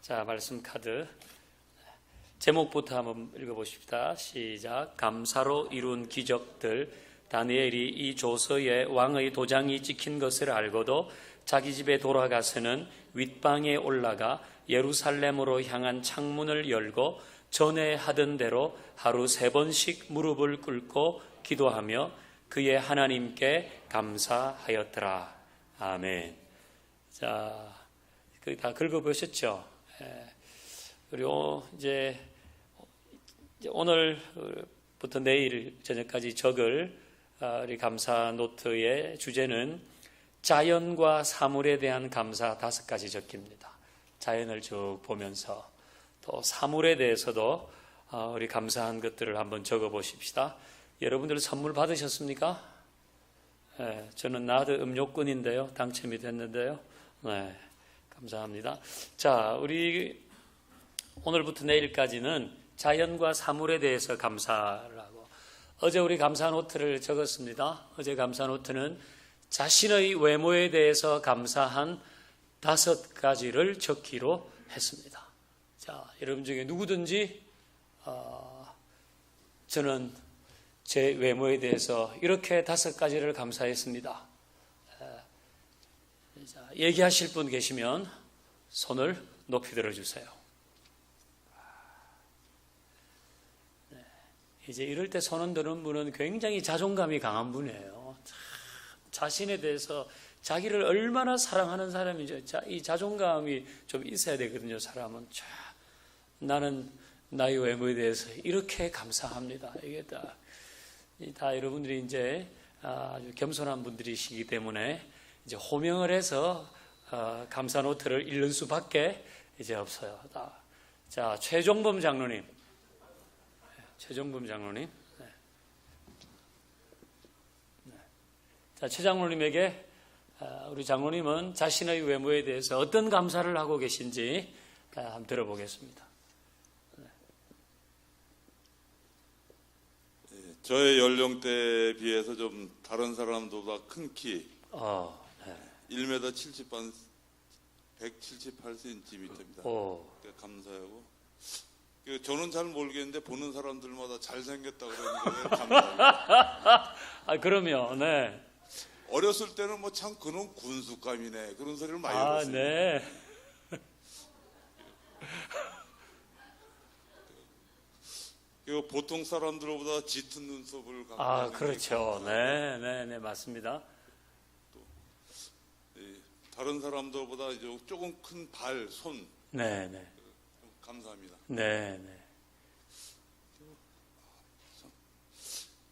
자, 말씀 카드 제목부터 한번 읽어보십시다. 시작. 감사로 이룬 기적들. 다니엘이 이 조서에 왕의 도장이 찍힌 것을 알고도 자기 집에 돌아가서는 윗방에 올라가 예루살렘으로 향한 창문을 열고 전에 하던 대로 하루 3번씩 무릎을 꿇고 기도하며 그의 하나님께 감사하였더라. 아멘. 자, 다 긁어보셨죠? 그리고 이제 오늘부터 내일 저녁까지 적을 우리 감사 노트의 주제는 자연과 사물에 대한 감사 5가지 적기입니다. 자연을 쭉 보면서 또 사물에 대해서도 우리 감사한 것들을 한번 적어 보십시다. 여러분들 선물 받으셨습니까? 네, 저는 나드 음료권인데요. 당첨이 됐는데요. 네, 감사합니다. 자, 우리 오늘부터 내일까지는 자연과 사물에 대해서 감사를 하고, 어제 우리 감사 노트를 적었습니다. 어제 감사 노트는 자신의 외모에 대해서 감사한 5가지를 적기로 했습니다. 자, 여러분 중에 누구든지 저는 제 외모에 대해서 이렇게 5가지를 감사했습니다. 자, 얘기하실 분 계시면 손을 높이 들어주세요. 이제 이럴 때 손을 드는 분은 굉장히 자존감이 강한 분이에요. 자신에 대해서 자기를 얼마나 사랑하는 사람이죠. 이 자존감이 좀 있어야 되거든요. 사람은 나는 나의 외모에 대해서 이렇게 감사합니다. 이게 다 여러분들이 이제 아주 겸손한 분들이시기 때문에 이제 호명을 해서 감사 노트를 읽는 수밖에 이제 없어요. 자, 최종범 장로님. 최종범 장로님. 네. 네. 자, 최 장로님에게 우리 장로님은 자신의 외모에 대해서 어떤 감사를 하고 계신지 한번 들어보겠습니다. 네. 네, 저의 연령대에 비해서 좀 다른 사람들보다 큰 키, 네. 1m 178cm입니다. 감사하고. 저는 잘 모르겠는데 보는 사람들마다 잘생겼다 그러는 거예요. 감사합니다. 그러면 네. 어렸을 때는 뭐 참 그놈 군수감이네 그런 소리를 많이 들었어요. 네. 보통 사람들보다 짙은 눈썹을 갖고 그렇죠. 네, 맞습니다. 또 다른 사람들보다 조금 큰 발, 손. 네. 감사합니다. 네.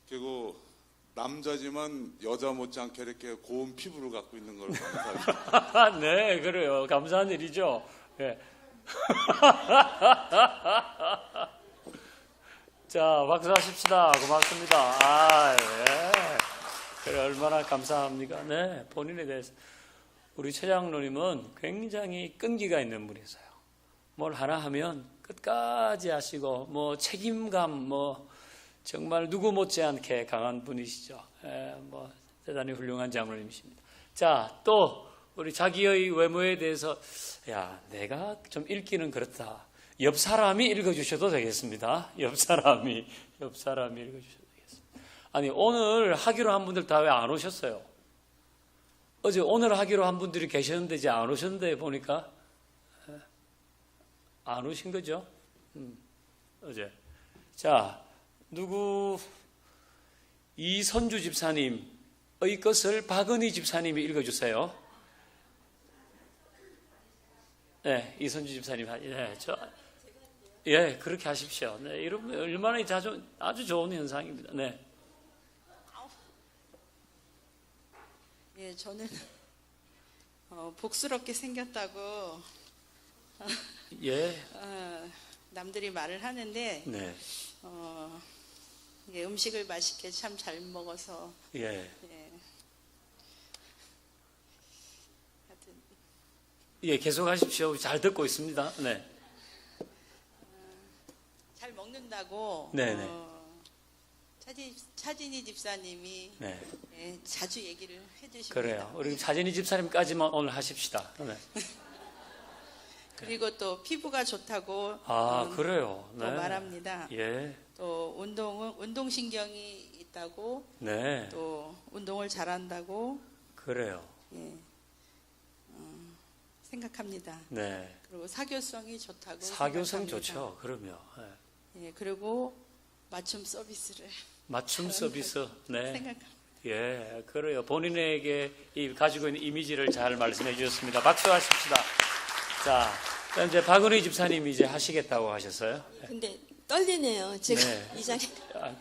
그리고 남자지만 여자 못지않게 이렇게 고운 피부를 갖고 있는 걸 감사합니다. 네, 그래요. 감사한 일이죠. 네. 자, 박수하십시다. 고맙습니다. 네. 그래, 얼마나 감사합니까? 네, 본인에 대해서. 우리 최 장로님은 굉장히 끈기가 있는 분이세요. 뭘 하나 하면 끝까지 하시고, 책임감, 정말 누구 못지않게 강한 분이시죠. 대단히 훌륭한 장로님이십니다. 자, 또, 우리 자기의 외모에 대해서, 내가 좀 읽기는 그렇다. 옆 사람이 읽어주셔도 되겠습니다. 옆 사람이 읽어주셔도 되겠습니다. 아니, 오늘 하기로 한 분들 다 왜 안 오셨어요? 어제 오늘 하기로 한 분들이 계셨는데 이제 안 오셨는데 보니까, 안 오신 거죠? 어제. 자, 이선주 집사님의 것을 박은희 집사님이 읽어주세요. 네, 이선주 집사님. 그렇게 하십시오. 네, 이러면 얼마나 아주 좋은 현상입니다. 네. 예, 저는 복스럽게 생겼다고 남들이 말을 하는데 네. 음식을 맛있게 참 잘 먹어서 하여튼 계속 하십시오. 잘 듣고 있습니다. 네. 잘 먹는다고 네네. 차진희 집사님이 자주 얘기를 해주십니다. 그래요. 우리 차진희 집사님까지만 오늘 하십시다. 네. 그리고 또 피부가 좋다고 그래요. 또 말합니다. 예. 또 운동신경이 있다고 네. 또 운동을 잘한다고 그래요. 예, 생각합니다. 네. 그리고 사교성이 좋다고 사교성 생각합니다. 좋죠. 그럼요. 예, 그리고 맞춤 서비스를 맞춤 서비스. 네. 생각합니다. 예, 그래요. 본인에게 가지고 있는 이미지를 잘 말씀해 주셨습니다. 박수하십시다. 자, 이제 박은희 집사님이 이제 하시겠다고 하셨어요. 근데 떨리네요. 제가 네. 이 자리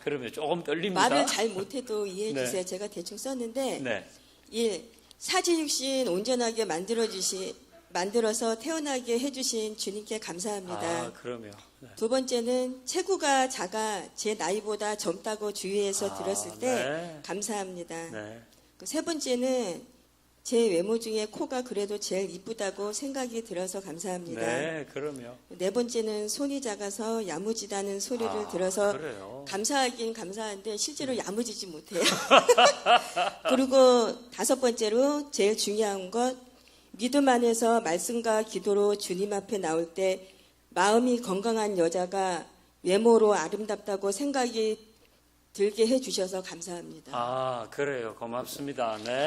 그러면 조금 떨립니다. 말을 잘 못해도 이해해 네. 주세요. 제가 대충 썼는데 네. 1. 사지육신 온전하게 만들어서 태어나게 해주신 주님께 감사합니다. 그럼요. 네. 두 번째는 체구가 작아 제 나이보다 젊다고 주위에서 들었을 때 네. 감사합니다. 네. 세 번째는 제 외모 중에 코가 그래도 제일 이쁘다고 생각이 들어서 감사합니다. 네, 그럼요. 네 번째는 손이 작아서 야무지다는 소리를 들어서 그래요. 감사하긴 감사한데 실제로 야무지지 못해요. 그리고 다섯 번째로 제일 중요한 것, 믿음 안에서 말씀과 기도로 주님 앞에 나올 때 마음이 건강한 여자가 외모로 아름답다고 생각이 들게 해주셔서 감사합니다. 그래요. 고맙습니다. 네.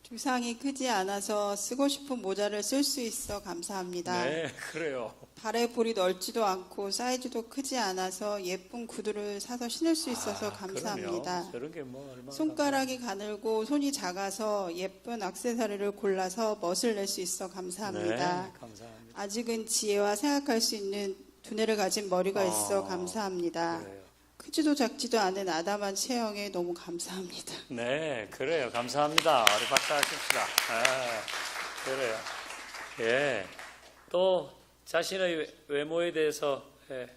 두상이 크지 않아서 쓰고 싶은 모자를 쓸 수 있어 감사합니다. 네, 그래요. 발에 볼이 넓지도 않고 사이즈도 크지 않아서 예쁜 구두를 사서 신을 수 있어서 감사합니다. 그럼요. 저런 게 뭐 얼마나 손가락이 가늘고 손이 작아서 예쁜 액세서리를 골라서 멋을 낼 수 있어 감사합니다. 네, 감사합니다. 아직은 지혜와 생각할 수 있는 두뇌를 가진 머리가 있어 감사합니다. 그래요. 크지도 작지도 않은 아담한 체형에 너무 감사합니다. 네, 그래요. 감사합니다. 우리 박수하십시다. 그래요. 예. 또 자신의 외모에 대해서 네.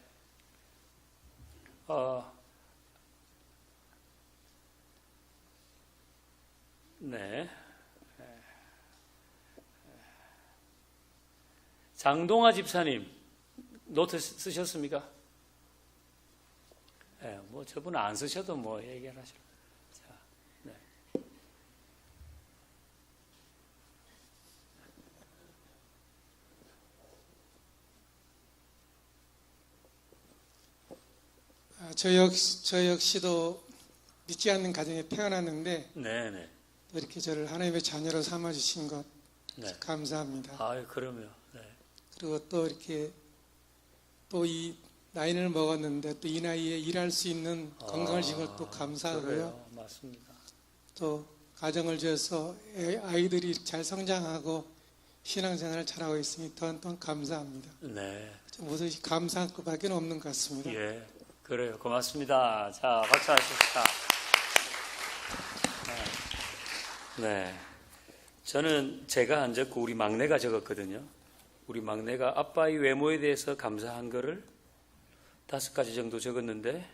장동아 집사님 노트 쓰셨습니까? 뭐 저분은 안 쓰셔도 뭐 얘기를 하시고. 자, 네. 저 역시도 믿지 않는 가정에 태어났는데 네. 또 이렇게 저를 하나님의 자녀로 삼아주신 것 네. 감사합니다. 그럼요. 네. 그리고 또 이렇게 또 이 나이를 먹었는데 또 이 나이에 일할 수 있는 건강을 주신 것도 감사하고요. 그래요. 맞습니다. 또 가정을 지어서 아이들이 잘 성장하고 신앙생활을 잘하고 있으니 또한 감사합니다. 네. 모두 감사할 것밖에 없는 것 같습니다. 예. 그래요. 고맙습니다. 자, 박수하십시다. 네. 저는 제가 안 적고 우리 막내가 적었거든요. 우리 막내가 아빠의 외모에 대해서 감사한 거를 5가지 정도 적었는데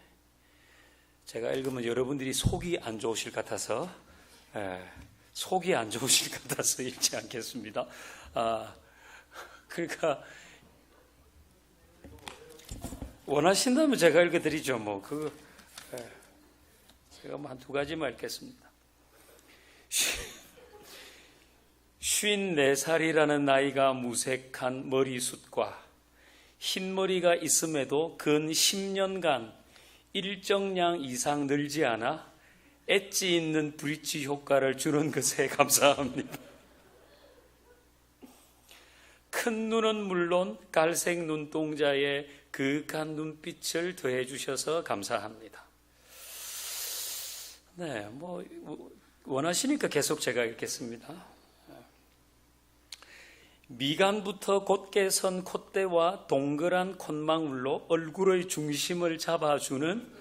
제가 읽으면 여러분들이 속이 안 좋으실 것 같아서 속이 안 좋으실 것 같아서 읽지 않겠습니다. 그러니까 원하신다면 제가 읽어드리죠. 뭐 그거 제가 뭐 한 2가지만 읽겠습니다. 54살이라는 나이가 무색한 머리숱과 흰머리가 있음에도 근 10년간 일정량 이상 늘지 않아 엣지 있는 브릿지 효과를 주는 것에 감사합니다. 큰 눈은 물론 갈색 눈동자에 그윽한 눈빛을 더해 주셔서 감사합니다. 네, 뭐 원하시니까 계속 제가 읽겠습니다. 미간부터 곧게 선 콧대와 동그란 콧망울로 얼굴의 중심을 잡아주는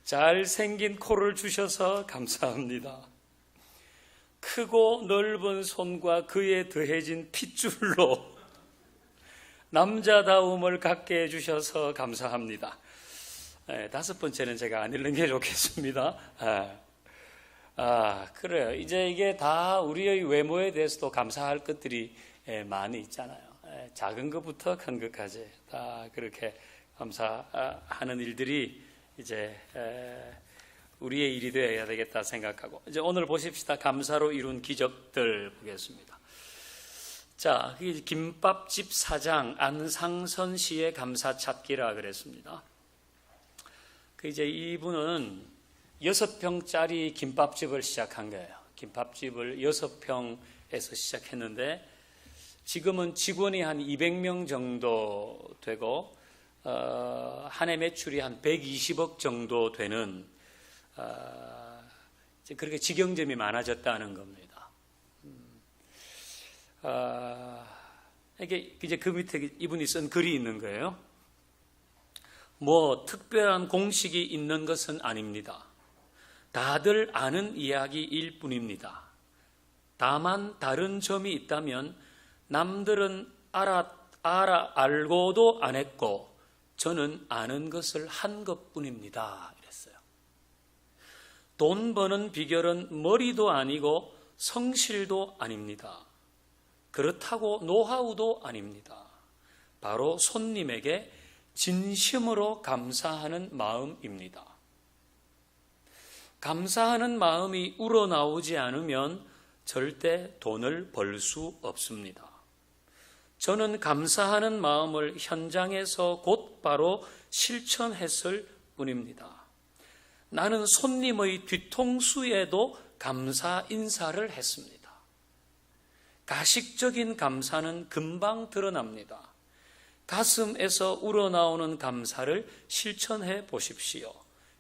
잘생긴 코를 주셔서 감사합니다. 크고 넓은 손과 그에 더해진 핏줄로 남자다움을 갖게 해주셔서 감사합니다. 5번째는 제가 안 읽는 게 좋겠습니다. 그래요. 이제 이게 다 우리의 외모에 대해서도 감사할 것들이 많이 있잖아요. 작은 것부터 큰 것까지 다 그렇게 감사하는 일들이 이제 우리의 일이 되어야 되겠다 생각하고, 이제 오늘 보십시다. 감사로 이룬 기적들 보겠습니다. 자, 김밥집 사장 안상선 씨의 감사 찾기라 그랬습니다. 이제 이분은 6평짜리 김밥집을 시작한 거예요. 김밥집을 6평에서 시작했는데 지금은 직원이 한 200명 정도 되고 한 해 매출이 한 120억 정도 되는 그렇게 직영점이 많아졌다는 겁니다. 이게 이제 그 밑에 이분이 쓴 글이 있는 거예요. 뭐 특별한 공식이 있는 것은 아닙니다. 다들 아는 이야기일 뿐입니다. 다만 다른 점이 있다면 남들은 알고도 안 했고 저는 아는 것을 한 것뿐입니다. 이랬어요. 돈 버는 비결은 머리도 아니고 성실도 아닙니다. 그렇다고 노하우도 아닙니다. 바로 손님에게 진심으로 감사하는 마음입니다. 감사하는 마음이 우러나오지 않으면 절대 돈을 벌 수 없습니다. 저는 감사하는 마음을 현장에서 곧바로 실천했을 뿐입니다. 나는 손님의 뒤통수에도 감사 인사를 했습니다. 가식적인 감사는 금방 드러납니다. 가슴에서 우러나오는 감사를 실천해 보십시오.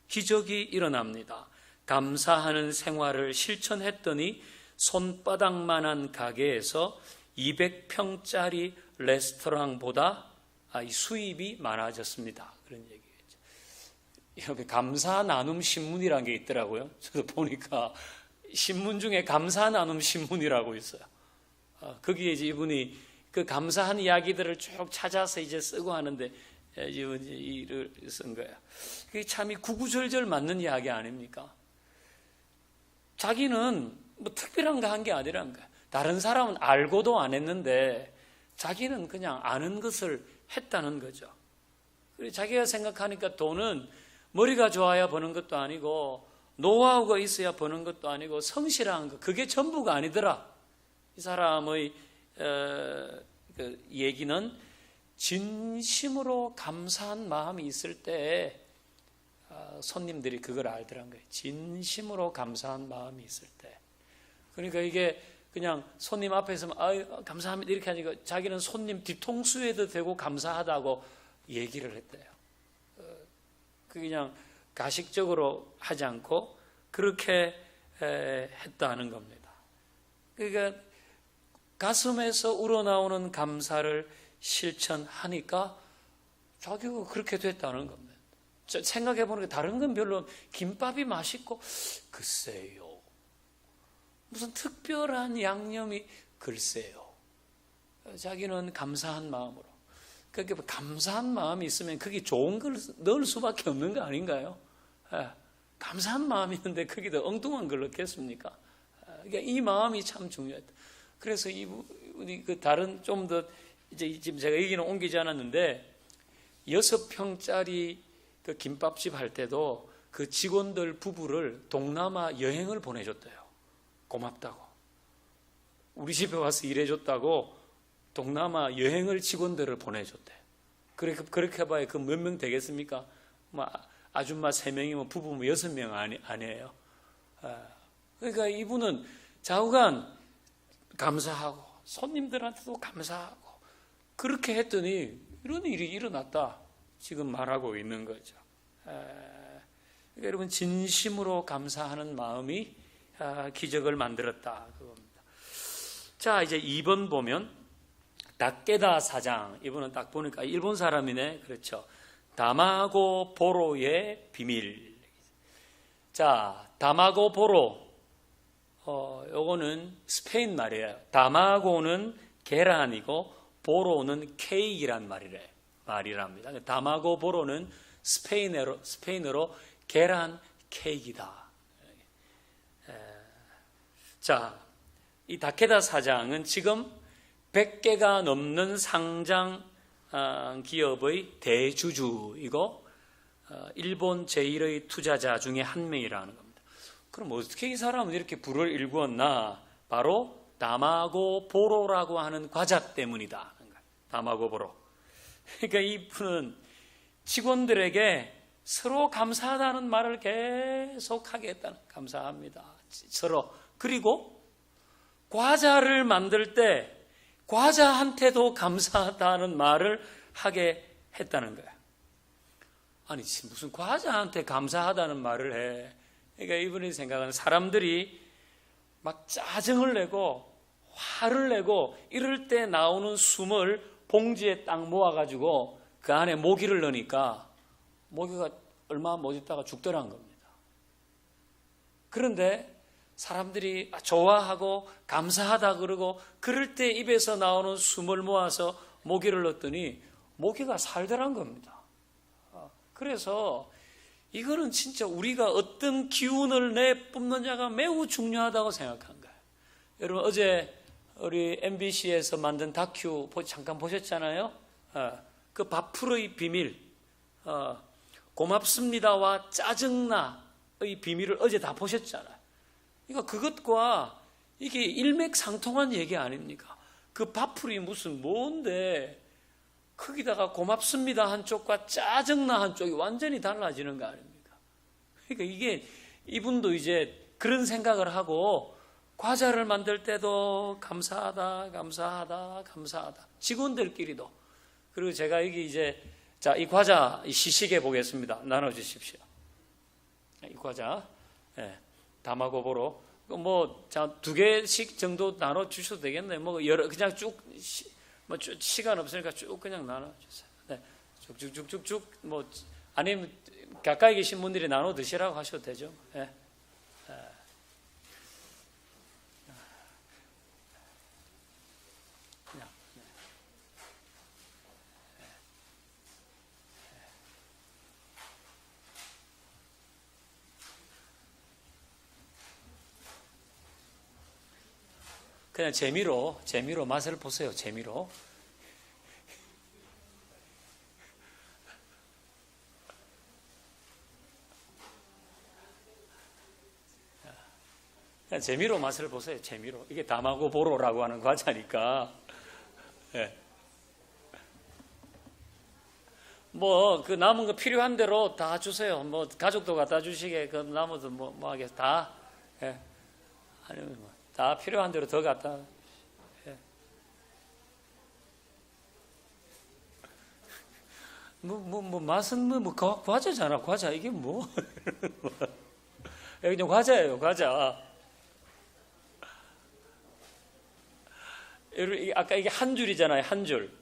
기적이 일어납니다. 감사하는 생활을 실천했더니 손바닥만한 가게에서 200평짜리 레스토랑보다 수입이 많아졌습니다. 그런 얘기겠죠. 여기 감사 나눔 신문이라는 게 있더라고요. 저도 보니까 신문 중에 감사 나눔 신문이라고 있어요. 거기에 이제 이분이 그 감사한 이야기들을 쭉 찾아서 이제 쓰고 하는데 이분이 이를 쓴 거예요. 그게 참 구구절절 맞는 이야기 아닙니까? 자기는 뭐 특별한 거 한 게 아니라는 거예요. 다른 사람은 알고도 안 했는데 자기는 그냥 아는 것을 했다는 거죠. 그리고 자기가 생각하니까 돈은 머리가 좋아야 버는 것도 아니고 노하우가 있어야 버는 것도 아니고 성실한 거, 그게 전부가 아니더라. 이 사람의 그 얘기는 진심으로 감사한 마음이 있을 때 손님들이 그걸 알더란 거예요. 진심으로 감사한 마음이 있을 때. 그러니까 이게 그냥 손님 앞에서 감사합니다 이렇게 하니까 자기는 손님 뒤통수에도 대고 감사하다고 얘기를 했대요. 그냥 가식적으로 하지 않고 그렇게 했다는 겁니다. 그러니까 가슴에서 우러나오는 감사를 실천하니까 자기가 그렇게 됐다는 겁니다. 생각해보니까 다른 건 별로 김밥이 맛있고 글쎄요. 무슨 특별한 양념이 글쎄요. 자기는 감사한 마음으로. 그러니까 감사한 마음이 있으면 거기 좋은 걸 넣을 수밖에 없는 거 아닌가요? 감사한 마음이 있는데 거기다 엉뚱한 걸 넣겠습니까? 그러니까 이 마음이 참 중요하다. 그래서 이분이 그 다른 좀 더 이제 지금 제가 얘기는 옮기지 않았는데 6평짜리 그 김밥집 할 때도 그 직원들 부부를 동남아 여행을 보내줬대요. 고맙다고. 우리 집에 와서 일해줬다고 동남아 여행을 직원들을 보내줬대. 그렇게 해봐야 그 몇 명 되겠습니까? 뭐 아줌마 3명이면 부부면 6명 아니에요. 그러니까 이분은 좌우간 감사하고 손님들한테도 감사하고 그렇게 했더니 이런 일이 일어났다. 지금 말하고 있는 거죠. 그러니까 여러분 진심으로 감사하는 마음이 기적을 만들었다. 그겁니다. 자, 이제 2번 보면 다케다 사장. 이분은 딱 보니까 일본 사람이네. 그렇죠. 다마고 보로의 비밀. 자, 다마고 보로. 요거는 스페인 말이에요. 다마고는 계란이고 보로는 케이크란 말이랍니다. 다마고 보로는 스페인어로 계란 케이크이다. 자, 이 다케다 사장은 지금 100개가 넘는 상장 기업의 대주주이고 일본 제1의 투자자 중에 한 명이라는 겁니다. 그럼 어떻게 이 사람은 이렇게 부를 일구었나? 바로 다마고 보로라고 하는 과자 때문이다. 다마고 보로. 그러니까 이분은 직원들에게 서로 감사하다는 말을 계속 하겠다는, 감사합니다. 서로. 그리고 과자를 만들 때 과자한테도 감사하다는 말을 하게 했다는 거예요. 아니, 무슨 과자한테 감사하다는 말을 해. 그러니까 이분이 생각하는, 사람들이 막 짜증을 내고 화를 내고 이럴 때 나오는 숨을 봉지에 딱 모아가지고 그 안에 모기를 넣으니까 모기가 얼마 못 있다가 죽더란 겁니다. 그런데 사람들이 좋아하고 감사하다 그러고 그럴 때 입에서 나오는 숨을 모아서 모기를 넣었더니 모기가 살더란 겁니다. 그래서 이거는 진짜 우리가 어떤 기운을 내뿜느냐가 매우 중요하다고 생각한 거예요. 여러분, 어제 우리 MBC에서 만든 다큐 잠깐 보셨잖아요. 그 밥풀의 비밀, 고맙습니다와 짜증나의 비밀을 어제 다 보셨잖아요. 그러니까 그것과 이게 일맥상통한 얘기 아닙니까? 그 밥풀이 무슨 뭔데 거기다가 고맙습니다 한쪽과 짜증나 한쪽이 완전히 달라지는 거 아닙니까? 그러니까 이게 이분도 이제 그런 생각을 하고 과자를 만들 때도 감사하다, 감사하다, 감사하다. 직원들끼리도. 그리고 제가 여기 이제 자, 이 과자 시식해 보겠습니다. 나눠주십시오. 이 과자, 다마고보로 뭐 자, 2개씩 정도 나눠 주셔도 되겠네요. 뭐 여러 그냥 쭉. 뭐 시간 없으니까 쭉 그냥 나눠주세요. 네, 쭉쭉쭉쭉 뭐 아니면 가까이 계신 분들이 나눠 드시라고 하셔도 되죠. 네. 그냥 재미로 맛을 보세요. 재미로. 그냥 재미로 맛을 보세요. 재미로. 이게 다마고 보로라고 하는 과자니까. 네. 뭐 그 남은 거 필요한 대로 다 주세요. 뭐 가족도 갖다 주시게 그 남아도 뭐 하게 다. 예. 아니면 뭐. 다 필요한 대로 더 갖다. 예. 맛은 과자잖아. 과자. 이게 뭐. 그냥 과자예요. 과자. 아까 이게 한 줄이잖아요. 한 줄.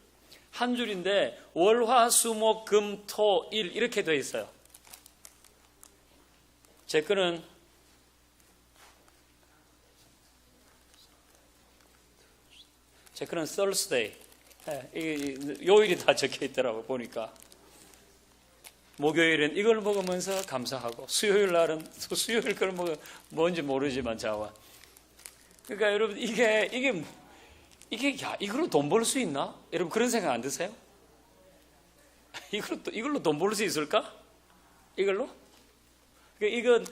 한 줄인데 월화수목금토일 이렇게 되어 있어요. 제 거는 Thursday. 요일이 다 적혀 있더라고 보니까. 목요일은 이걸 먹으면서 감사하고 수요일 날은 수요일 걸 먹으면 뭔지 모르지만 자와. 그러니까 여러분 이게 야 이걸로 돈 벌 수 있나? 여러분 그런 생각 안 드세요? 이걸로 돈 벌 수 있을까? 이걸로? 그러니까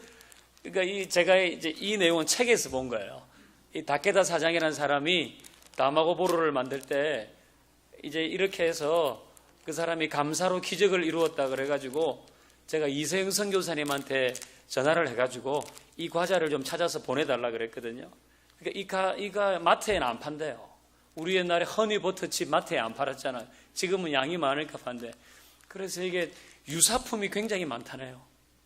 제가 이제 이 내용은 책에서 본 거예요. 이 다케다 사장이라는 사람이 다마고 보로를 만들 때 이제 이렇게 해서 그 사람이 감사로 기적을 이루었다 그래가지고 제가 이세영 선교사님한테 전화를 해가지고 이 과자를 좀 찾아서 보내달라 그랬거든요. 그러니까 이가 마트에는 안 판대요. 우리 옛날에 허니버터칩 마트에 안 팔았잖아요. 지금은 양이 많으니까 판대. 그래서 이게 유사품이 굉장히 많다네요.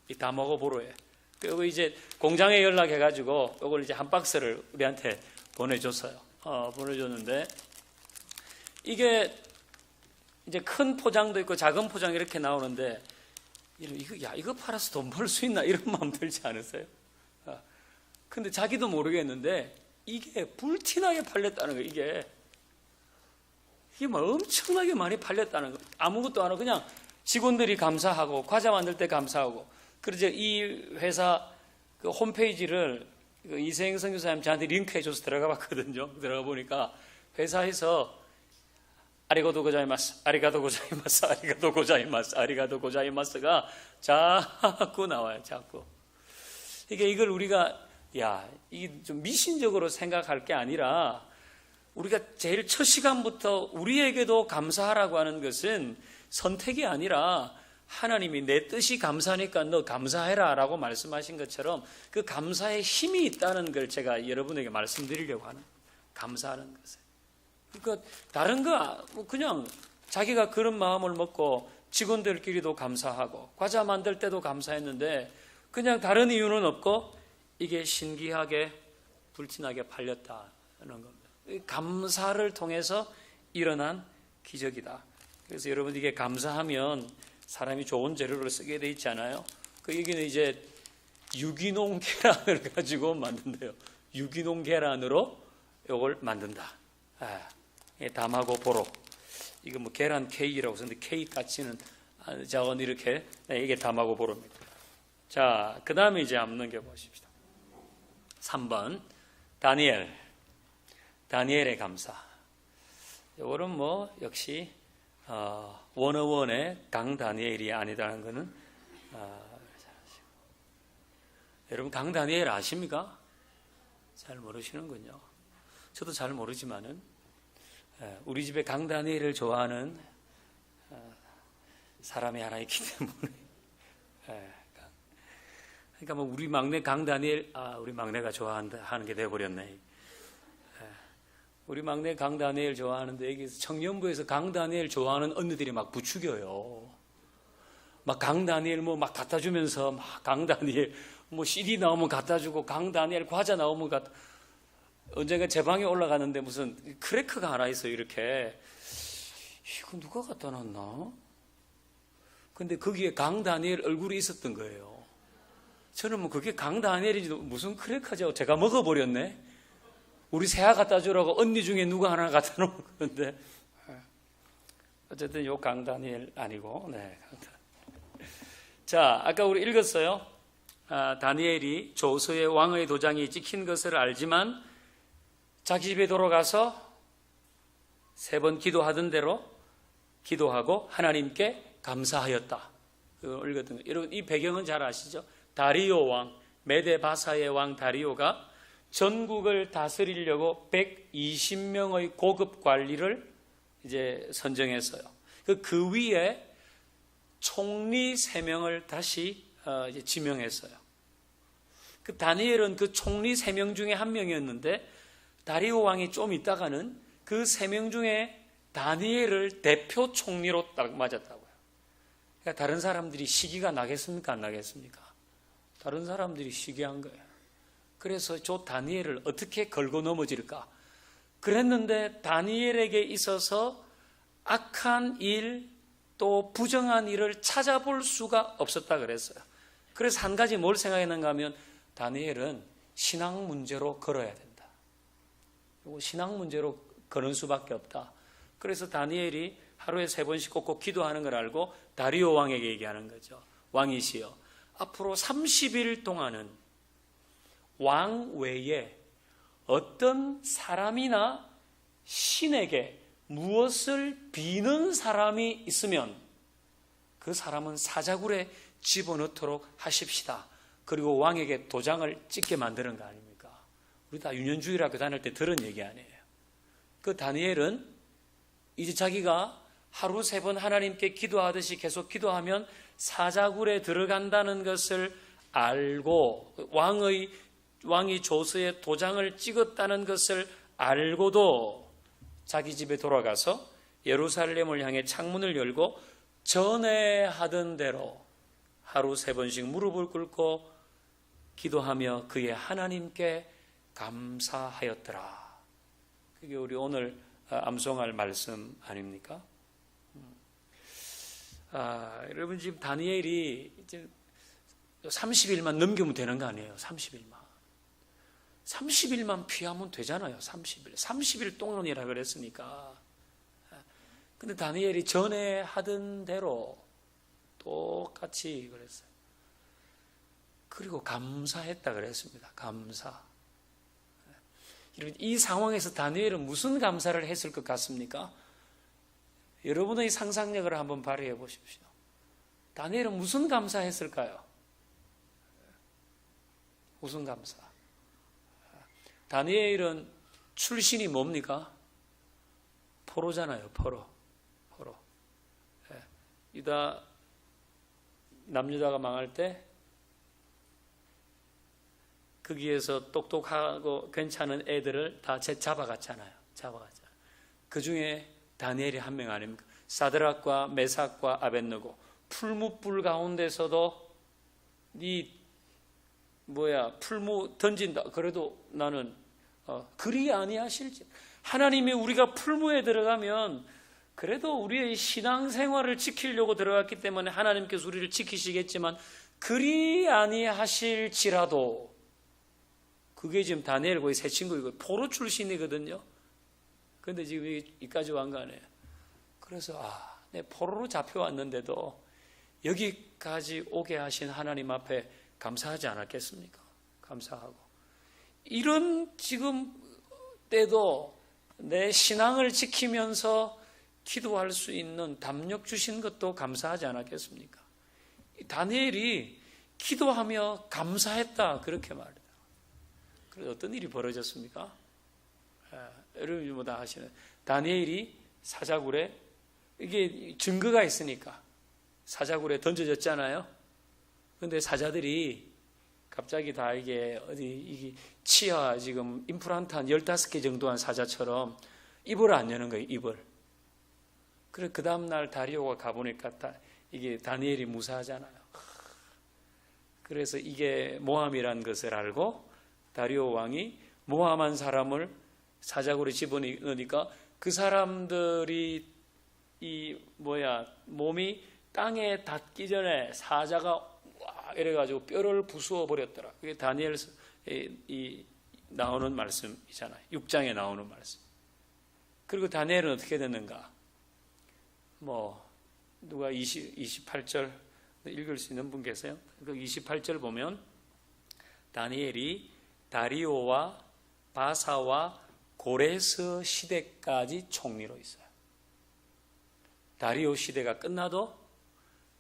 이 다마고 보로에. 그리고 이제 공장에 연락해가지고 이걸 이제 한 박스를 우리한테 보내줬어요. 보내줬는데 이게 이제 큰 포장도 있고 작은 포장 이렇게 나오는데 이거 팔아서 돈 벌 수 있나 이런 마음 들지 않으세요? 근데 자기도 모르겠는데 이게 불티나게 팔렸다는 거예요. 이게 막 엄청나게 많이 팔렸다는 거. 아무것도 안 하고 그냥 직원들이 감사하고 과자 만들 때 감사하고. 그래서 이 회사 그 홈페이지를 이세영 선교사님 저한테 링크해줘서 들어가 봤거든요. 들어가 보니까 회사에서 아리가도 고자이마스, 아리가도 고자이마스, 아리가도 고자이마스, 아리가도 고자이마스가 자꾸 나와요. 자꾸. 이걸 우리가 이게 좀 미신적으로 생각할 게 아니라 우리가 제일 첫 시간부터 우리에게도 감사하라고 하는 것은 선택이 아니라 하나님이 내 뜻이 감사하니까 너 감사해라 라고 말씀하신 것처럼 그 감사에 힘이 있다는 걸 제가 여러분에게 말씀드리려고 하는, 감사하는 것을. 그러니까 다른 거 그냥 자기가 그런 마음을 먹고 직원들끼리도 감사하고 과자 만들 때도 감사했는데 그냥 다른 이유는 없고 이게 신기하게 불티나게 팔렸다는 겁니다. 감사를 통해서 일어난 기적이다. 그래서 여러분 이게 감사하면 사람이 좋은 재료를 쓰게 돼 있잖아요. 여기는 이제 유기농 계란을 가지고 만든대요. 유기농 계란으로 이걸 만든다. 담하고 보로. 이거 뭐 계란 케이크라고 쓰는데 케이크 같이는 자원 이렇게 이게 담하고 보로입니다. 자, 그 다음에 이제 한번 넘겨보십시다. 3번 다니엘의 감사. 이거는 뭐 역시 101의 강 다니엘이 아니다는 것은 여러분 강 다니엘 아십니까? 잘 모르시는군요. 저도 잘 모르지만은 우리 집에 강 다니엘을 좋아하는 사람이 하나 있기 때문에 그러니까 뭐 우리 막내 강 다니엘 우리 막내가 좋아한다 하는 게 돼버렸네. 우리 막내 강 다니엘 좋아하는데 여기서 청년부에서 강 다니엘 좋아하는 언니들이 막 부추겨요. 막 강 다니엘 뭐 막 갖다 주면서 막 강 다니엘 뭐 CD 나오면 갖다 주고 강 다니엘 과자 나오면 언젠가 제 방에 올라가는데 무슨 크래커가 하나 있어요. 이렇게 이거 누가 갖다 놨나? 근데 거기에 강 다니엘 얼굴이 있었던 거예요. 저는 뭐 그게 강 다니엘인지 무슨 크래커죠. 제가 먹어버렸네. 우리 새아 갖다 주라고 언니 중에 누가 하나 갖다 놓은 건데 어쨌든 요 강 다니엘 아니고 자, 아까 우리 읽었어요. 다니엘이 조서의 왕의 도장이 찍힌 것을 알지만 자기 집에 돌아가서 3번 기도하던 대로 기도하고 하나님께 감사하였다. 그걸 읽었던 거예요. 여러분 이 배경은 잘 아시죠? 다리오 왕, 메데 바사의 왕 다리오가 전국을 다스리려고 120명의 고급 관리를 이제 선정했어요. 그 위에 총리 3명을 다시 이제 지명했어요. 그 다니엘은 그 총리 3명 중에 한 명이었는데 다리오 왕이 좀 있다가는 그 3명 중에 다니엘을 대표 총리로 딱 맞았다고요. 그러니까 다른 사람들이 시기가 나겠습니까? 안 나겠습니까? 다른 사람들이 시기한 거예요. 그래서 저 다니엘을 어떻게 걸고 넘어질까? 그랬는데 다니엘에게 있어서 악한 일, 또 부정한 일을 찾아볼 수가 없었다 그랬어요. 그래서 한 가지 뭘 생각했는가 하면 다니엘은 신앙 문제로 걸어야 된다. 신앙 문제로 거는 수밖에 없다. 그래서 다니엘이 하루에 3번씩 꼭꼭 기도하는 걸 알고 다리오 왕에게 얘기하는 거죠. 왕이시여, 앞으로 30일 동안은 왕 외에 어떤 사람이나 신에게 무엇을 비는 사람이 있으면 그 사람은 사자굴에 집어넣도록 하십시다. 그리고 왕에게 도장을 찍게 만드는 거 아닙니까? 우리 다 유년주일학교 다닐 때 들은 얘기 아니에요. 그 다니엘은 이제 자기가 하루 3번 하나님께 기도하듯이 계속 기도하면 사자굴에 들어간다는 것을 알고 왕이 조서에 도장을 찍었다는 것을 알고도 자기 집에 돌아가서 예루살렘을 향해 창문을 열고 전에 하던 대로 하루 3번씩 무릎을 꿇고 기도하며 그의 하나님께 감사하였더라. 그게 우리 오늘 암송할 말씀 아닙니까? 여러분 지금 다니엘이 이제 30일만 넘기면 되는 거 아니에요? 30일만 피하면 되잖아요. 30일 동안이라 그랬으니까. 근데 다니엘이 전에 하던 대로 똑같이 그랬어요. 그리고 감사했다 그랬습니다. 감사. 이 상황에서 다니엘은 무슨 감사를 했을 것 같습니까? 여러분의 상상력을 한번 발휘해 보십시오. 다니엘은 무슨 감사했을까요? 무슨 감사? 다니엘은 출신이 뭡니까? 포로잖아요. 포로. 유다 남유다가 망할 때 거기에서 똑똑하고 괜찮은 애들을 다 잡아갔잖아요. 그 중에 다니엘이 한 명 아닙니까? 사드락과 메삭과 아벳느고, 풀무불 가운데서도 풀무 던진다. 그래도 나는 그리 아니하실지. 하나님이 우리가 풀무에 들어가면 그래도 우리의 신앙생활을 지키려고 들어갔기 때문에 하나님께서 우리를 지키시겠지만 그리 아니하실지라도, 그게 지금 다니엘 거의 새 친구이고 포로 출신이거든요. 그런데 지금 이까지 왕 거 아니에요. 그래서 내 포로로 잡혀왔는데도 여기까지 오게 하신 하나님 앞에 감사하지 않았겠습니까? 감사하고, 이런 지금 때도 내 신앙을 지키면서 기도할 수 있는 담력 주신 것도 감사하지 않았겠습니까? 다니엘이 기도하며 감사했다, 그렇게 말합니다. 그래서 어떤 일이 벌어졌습니까? 여러분이 뭐 다 아시는, 다니엘이 사자굴에, 이게 증거가 있으니까 사자굴에 던져졌잖아요. 근데 사자들이 갑자기 다 이게 치아 지금 임플란트 한 15개 정도 한 사자처럼 입을 안 여는 거예요, 입을. 그래, 그 다음날 다리오가 가보니까 이게 다니엘이 무사하잖아요. 그래서 이게 모함이란 것을 알고 다리오 왕이 모함한 사람을 사자굴에 집어넣으니까 그 사람들이 몸이 땅에 닿기 전에 사자가 이래가지고 뼈를 부수어 버렸더라. 그게 다니엘 나오는 말씀이잖아요. 6장에 나오는 말씀. 그리고 다니엘은 어떻게 됐는가? 누가 28절 읽을 수 있는 분 계세요? 그 28절 보면 다니엘이 다리오와 바사와 고레스 시대까지 총리로 있어요. 다리오 시대가 끝나도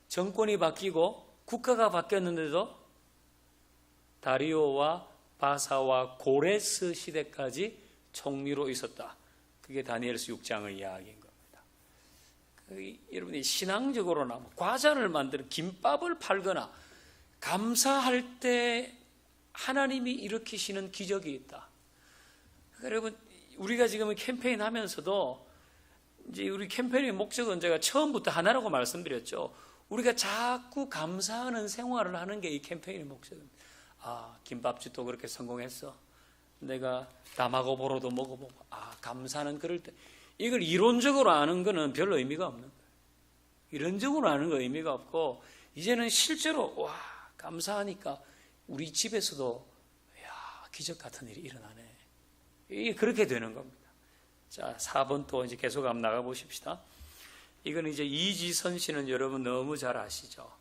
정권이 바뀌고 국가가 바뀌었는데도 다리오와 바사와 고레스 시대까지 총리로 있었다. 그게 다니엘서 6장의 이야기인 겁니다. 여러분이 신앙적으로나 과자를 만드는 김밥을 팔거나 감사할 때 하나님이 일으키시는 기적이 있다. 여러분, 우리가 지금 캠페인 하면서도 이제 우리 캠페인의 목적은 제가 처음부터 하나라고 말씀드렸죠. 우리가 자꾸 감사하는 생활을 하는 게 이 캠페인의 목적입니다. 김밥집도 그렇게 성공했어. 내가 남하고 보로도 먹어보고, 감사는 그럴 때. 이걸 이론적으로 아는 거는 별로 의미가 없는 거예요. 이론적으로 아는 거 의미가 없고, 이제는 실제로, 감사하니까 우리 집에서도, 기적 같은 일이 일어나네. 이게 그렇게 되는 겁니다. 자, 4번 또 이제 계속 한번 나가보십시다. 이건 이제 이지선 씨는 여러분 너무 잘 아시죠?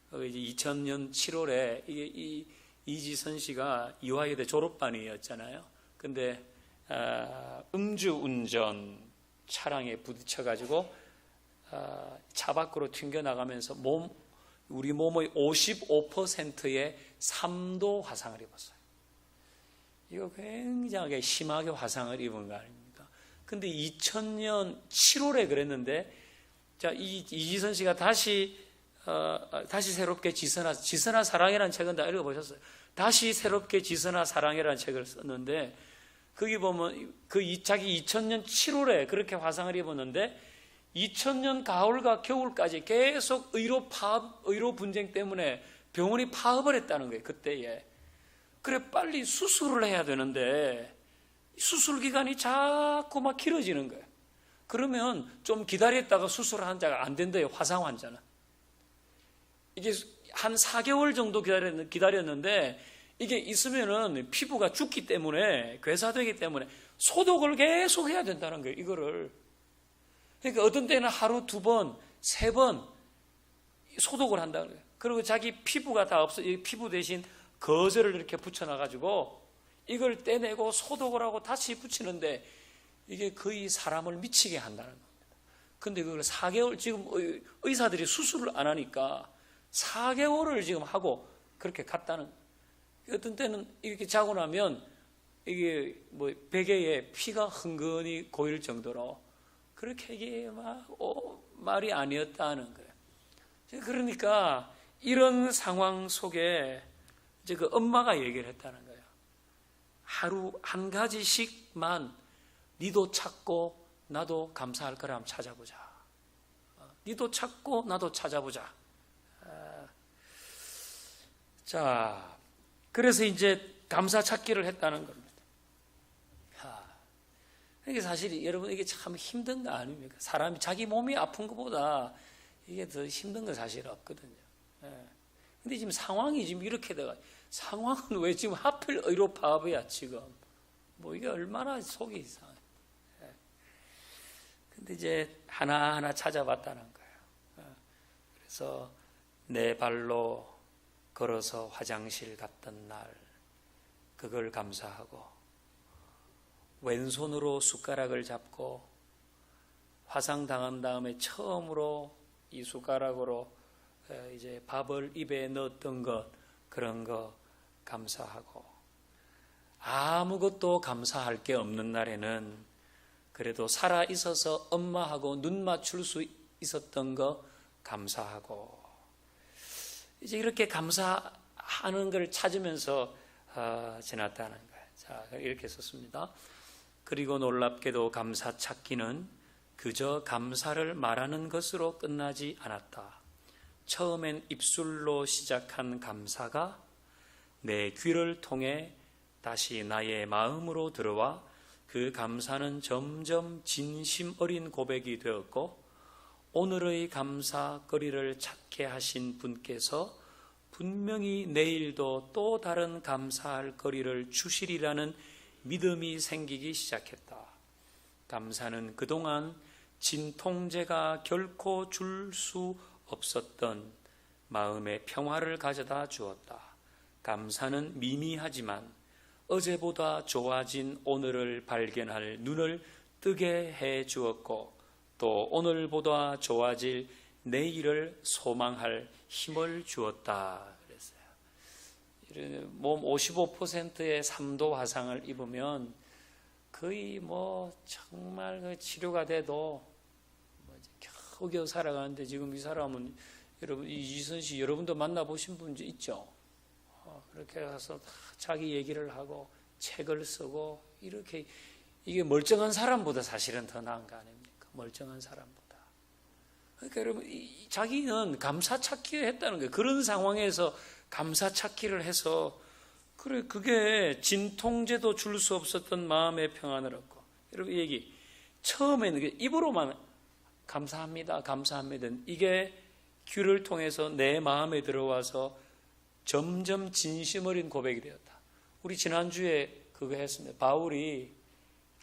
이제 2000년 7월에 이 이지선 씨가 이화여대 졸업반이었잖아요. 근데 음주운전 차량에 부딪혀가지고 차 밖으로 튕겨나가면서 우리 몸의 55%의 3도 화상을 입었어요. 이거 굉장하게 심하게 화상을 입은 거 아닙니까? 근데 2000년 7월에 그랬는데, 자, 이지선 씨가 다시 새롭게 지선아 사랑해라는 책은 다 읽어보셨어요? 다시 새롭게 지선아 사랑해라는 책을 썼는데, 거기 보면 자기 2000년 7월에 그렇게 화상을 입었는데 2000년 가을과 겨울까지 계속 의료 분쟁 때문에 병원이 파업을 했다는 거예요. 그때에. 그래, 빨리 수술을 해야 되는데 수술 기간이 자꾸 막 길어지는 거예요. 그러면 좀 기다렸다가 수술 환자가 안 된대요. 화상 환자는. 이게 한 4개월 정도 기다렸는데 이게 있으면은 피부가 죽기 때문에, 괴사되기 때문에 소독을 계속 해야 된다는 거예요. 이거를. 그러니까 어떤 때는 하루 2번, 3번 소독을 한다는 거예요. 그리고 자기 피부가 다 없어, 이 피부 대신 거즈를 이렇게 붙여놔가지고 이걸 떼내고 소독을 하고 다시 붙이는데 이게 거의 사람을 미치게 한다는 겁니다. 근데 그걸 4개월, 지금 의사들이 수술을 안 하니까 4개월을 지금 하고 그렇게 갔다는. 어떤 때는 이렇게 자고 나면 이게 뭐 베개에 피가 흥건히 고일 정도로 그렇게 이게 막 말이 아니었다는 거예요. 그러니까 이런 상황 속에 이제 그 엄마가 얘기를 했다는 거예요. 하루 한 가지씩만 니도 찾고 나도 감사할 거라 한번 찾아보자. 니도 찾고 나도 찾아보자. 자, 그래서 이제 감사 찾기를 했다는 겁니다. 이게 사실 여러분 이게 참 힘든 거 아닙니까? 사람이 자기 몸이 아픈 것보다 이게 더 힘든 건 사실 없거든요. 근데 지금 상황이 지금 이렇게 돼가, 상황은 왜 지금 하필 의료파업이야 지금? 뭐 이게 얼마나 속이 이상해. 근데 이제 하나하나 찾아봤다는 거예요. 그래서 내 발로 걸어서 화장실 갔던 날, 그걸 감사하고, 왼손으로 숟가락을 잡고 화상당한 다음에 처음으로 이 숟가락으로 이제 밥을 입에 넣었던 것, 그런 거 감사하고, 아무것도 감사할 게 없는 날에는 그래도 살아 있어서 엄마하고 눈 맞출 수 있었던 거 감사하고, 이제 이렇게 감사하는 걸 찾으면서 지났다는 거예요. 자, 이렇게 썼습니다. 그리고 놀랍게도 감사 찾기는 그저 감사를 말하는 것으로 끝나지 않았다. 처음엔 입술로 시작한 감사가 내 귀를 통해 다시 나의 마음으로 들어와 그 감사는 점점 진심 어린 고백이 되었고, 오늘의 감사거리를 찾게 하신 분께서 분명히 내일도 또 다른 감사할 거리를 주시리라는 믿음이 생기기 시작했다. 감사는 그동안 진통제가 결코 줄 수 없었던 마음의 평화를 가져다 주었다. 감사는 미미하지만 어제보다 좋아진 오늘을 발견할 눈을 뜨게 해 주었고, 또 오늘보다 좋아질 내일을 소망할 힘을 주었다. 그랬어요. 몸 55%의 3도 화상을 입으면 거의 뭐 정말 그 치료가 돼도 겨우겨우 살아가는데, 지금 이 사람은 여러분, 이지선 씨 여러분도 만나보신 분 있죠? 그렇게 가서 자기 얘기를 하고 책을 쓰고 이렇게, 이게 멀쩡한 사람보다 사실은 더 나은 거 아닙니까? 멀쩡한 사람보다. 그러니까 여러분, 자기는 감사 찾기를 했다는 거예요. 그런 상황에서 감사 찾기를 해서, 그래, 그게 진통제도 줄 수 없었던 마음의 평안을 얻고. 여러분, 이 얘기 처음에는 입으로만 감사합니다, 감사합니다, 이게 귀를 통해서 내 마음에 들어와서 점점 진심 어린 고백이 되었다. 우리 지난주에 그거 했습니다. 바울이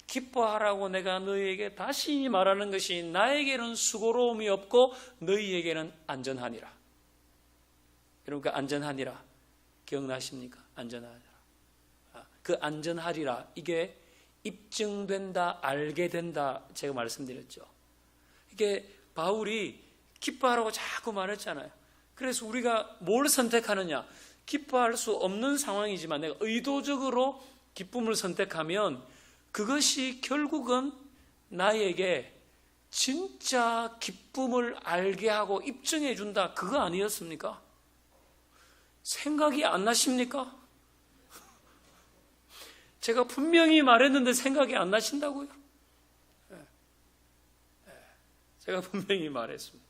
기뻐하라고 내가 너희에게 다시 말하는 것이 나에게는 수고로움이 없고 너희에게는 안전하니라. 여러분, 그 안전하니라 기억나십니까? 안전하리라. 그 안전하리라, 이게 입증된다, 알게 된다, 제가 말씀드렸죠. 이게 바울이 기뻐하라고 자꾸 말했잖아요. 그래서 우리가 뭘 선택하느냐? 기뻐할 수 없는 상황이지만 내가 의도적으로 기쁨을 선택하면 그것이 결국은 나에게 진짜 기쁨을 알게 하고 입증해 준다. 그거 아니었습니까? 생각이 안 나십니까? 제가 분명히 말했는데 생각이 안 나신다고요? 제가 분명히 말했습니다.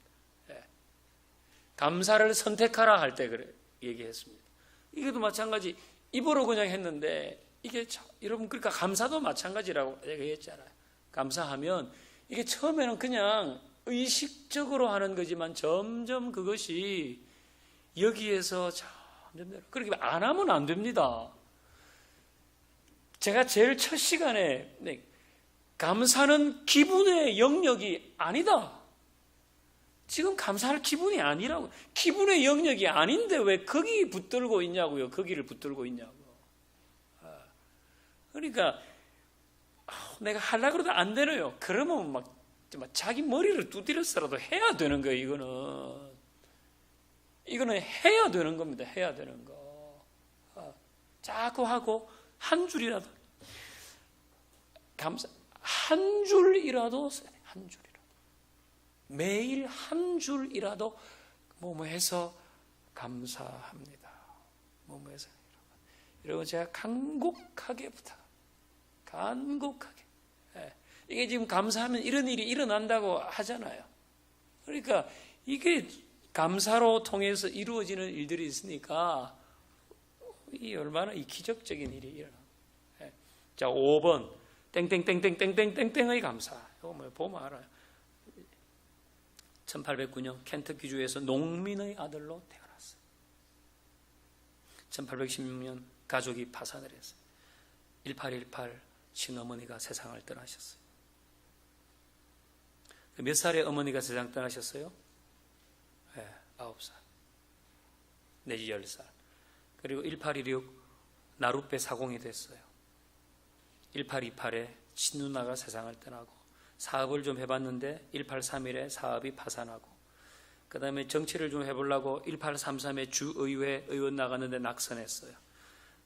감사를 선택하라 할 때 그래 얘기했습니다. 이것도 마찬가지, 입으로 그냥 했는데 이게 여러분, 그러니까 감사도 마찬가지라고 얘기했잖아요. 감사하면 이게 처음에는 그냥 의식적으로 하는 거지만 점점 그것이 여기에서 점점, 그렇게 안 하면 안 됩니다. 제가 제일 첫 시간에 감사는 기분의 영역이 아니다. 지금 감사할 기분이 아니라고. 기분의 영역이 아닌데 왜 거기 붙들고 있냐고요. 거기를 붙들고 있냐고. 그러니까 내가 하려고 그러다 안 되네요. 그러면 막 자기 머리를 두드려서라도 해야 되는 거예요. 이거는 해야 되는 겁니다. 해야 되는 거. 자꾸 하고 한 줄이라도 한 줄이라도 써야 돼. 한 줄이라도 매일 한 줄이라도 뭐뭐해서 감사합니다. 뭐뭐해서 여러분 제가 간곡하게 간곡하게 이게 지금 감사하면 이런 일이 일어난다고 하잖아요. 그러니까 이게 감사로 통해서 이루어지는 일들이 있으니까 이 얼마나 이 기적적인 일이 일어나. 자, 5번 땡땡땡땡땡땡땡땡의 감사. 이거 뭐 보면 알아요. 1809년 켄터키주에서 농민의 아들로 태어났어요. 1816년 가족이 파산을 했어요. 1818 친어머니가 세상을 떠나셨어요. 몇 살에 어머니가 세상 떠나셨어요? 9살 내지 10살. 그리고 1816 나룻배 사공이 됐어요. 1828에 친누나가 세상을 떠나고 사업을 좀 해봤는데 1831에 사업이 파산하고 그 다음에 정치를 좀 해보려고 1833에 주의회 의원 나갔는데 낙선했어요.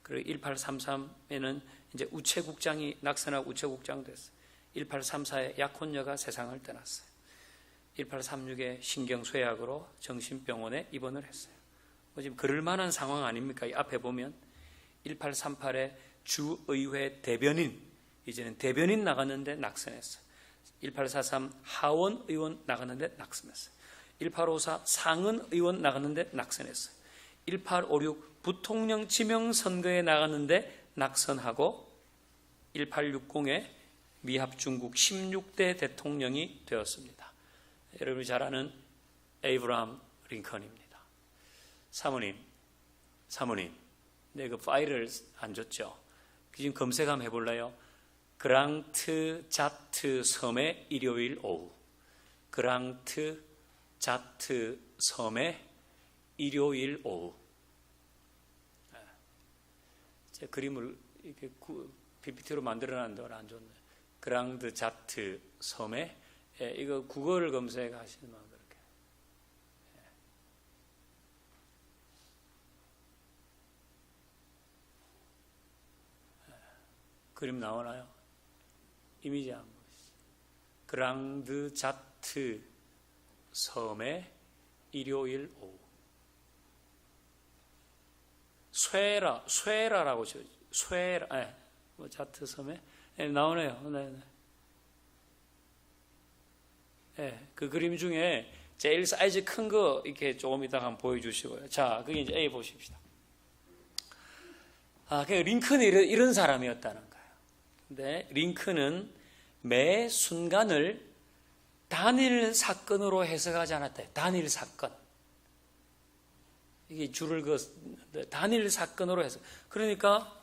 그리고 1833에는 이제 우체국장이 낙선하고 우체국장 됐어요. 1834에 약혼녀가 세상을 떠났어요. 1836에 신경쇠약으로 정신병원에 입원을 했어요. 뭐 지금 그럴 만한 상황 아닙니까? 이 앞에 보면 1838에 주의회 대변인, 이제는 대변인 나갔는데 낙선했어요. 1843 하원 의원 나갔는데 낙선했어요. 1854 상은 의원 나갔는데 낙선했어요. 1856 부통령 지명선거에 나갔는데 낙선하고 1860에 미합중국 16대 대통령이 되었습니다. 여러분이 잘 아는 에이브라함 링컨입니다. 사모님, 내 그 파일을 안 줬죠? 지금 검색 한번 해볼래요? 그랑트 자트 섬의 일요일 오후. 그랑트 자트 섬의 일요일 오후. 제 그림을 이렇게 PPT로 만들어놨는데 안 좋네. 그랑드 자트 섬의 이거 국어를 검색하시면 그렇게. 그림 나오나요? 이미지 한번 보시죠. 그랑드 자트 섬의 일요일 오후. 쇠라라고 죠. 쇠라, 뭐 자트 섬에 나오네요. 네. 그 그림 중에 제일 사이즈 큰 거 이렇게 조금 이따가 한번 보여주시고요. 자, 그게 이제 A 보십시다. 그 링컨이 이런 사람이었다는 거예요. 근데 링컨은 매 순간을 단일 사건으로 해석하지 않았다. 단일 사건. 이게 줄을 단일 사건으로 해석. 그러니까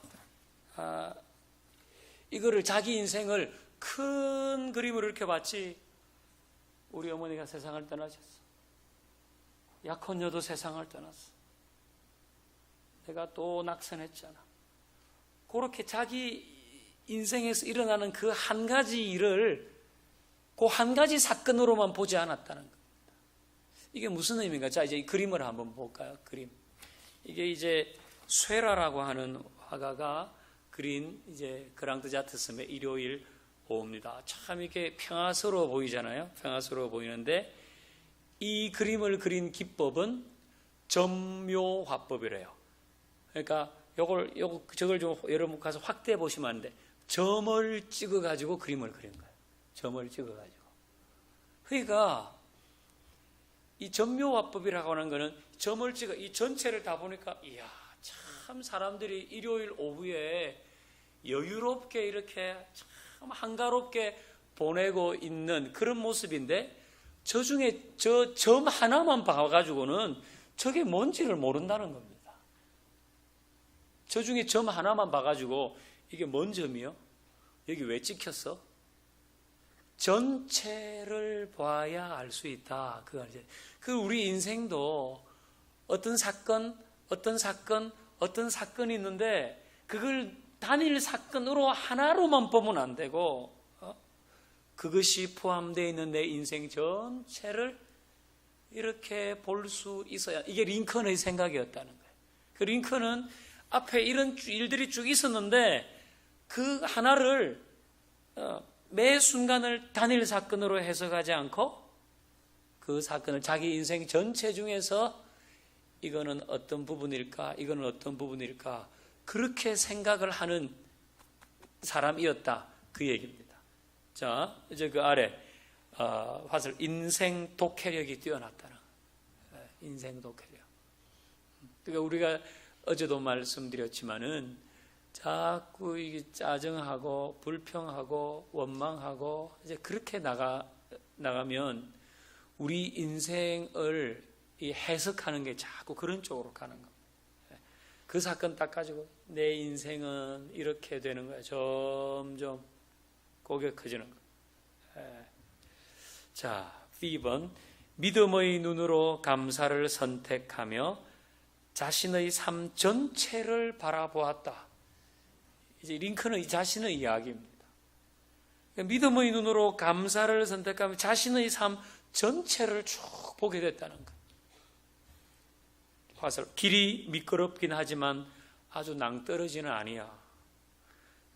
이거를 자기 인생을 큰 그림으로 이렇게 봤지. 우리 어머니가 세상을 떠나셨어. 약혼녀도 세상을 떠났어. 내가 또 낙선했잖아. 그렇게 자기 인생에서 일어나는 그 한 가지 일을 그 한 가지 사건으로만 보지 않았다는 겁니다. 이게 무슨 의미인가? 자, 이제 이 그림을 한번 볼까요? 그림. 이게 이제 쇠라라고 하는 화가가 그린 이제 그랑드 자트 섬의 일요일 오후입니다. 참 이렇게 평화스러워 보이잖아요. 평화스러워 보이는데 이 그림을 그린 기법은 점묘화법이래요. 그러니까 저걸 좀 여러분 가서 확대해 보시면 안 돼. 점을 찍어가지고 그림을 그린 거예요. 점을 찍어가지고. 그러니까 이 점묘화법이라고 하는 거는 점을 찍어 이 전체를 다 보니까 이야 참 사람들이 일요일 오후에 여유롭게 이렇게 참 한가롭게 보내고 있는 그런 모습인데 저 중에 저 점 하나만 봐가지고는 저게 뭔지를 모른다는 겁니다. 저 중에 점 하나만 봐가지고 이게 뭔 점이요? 여기 왜 찍혔어? 전체를 봐야 알 수 있다. 그 우리 인생도 어떤 사건이 있는데 그걸 단일 사건으로 하나로만 보면 안 되고 그것이 포함되어 있는 내 인생 전체를 이렇게 볼 수 있어야, 이게 링컨의 생각이었다는 거예요. 그 링컨은 앞에 이런 일들이 쭉 있었는데 그 하나를 매 순간을 단일 사건으로 해석하지 않고 그 사건을 자기 인생 전체 중에서 이거는 어떤 부분일까, 이거는 어떤 부분일까, 그렇게 생각을 하는 사람이었다, 그 얘기입니다. 자, 이제 그 아래 화살 인생 독해력이 뛰어났다는 거예요. 인생 독해력. 그러니까 우리가 어제도 말씀드렸지만은 자꾸 이게 짜증하고 불평하고 원망하고 이제 그렇게 나가면 우리 인생을 이 해석하는 게 자꾸 그런 쪽으로 가는 겁니다. 그 사건 딱 가지고 내 인생은 이렇게 되는 거야. 점점 고개 커지는 거야. 자, B번 믿음의 눈으로 감사를 선택하며 자신의 삶 전체를 바라보았다. 이제 링컨은 자신의 이야기입니다. 그러니까 믿음의 눈으로 감사를 선택하며 자신의 삶 전체를 쭉 보게 됐다는 거예요. 화살, 길이 미끄럽긴 하지만 아주 낭떠러지는 아니야.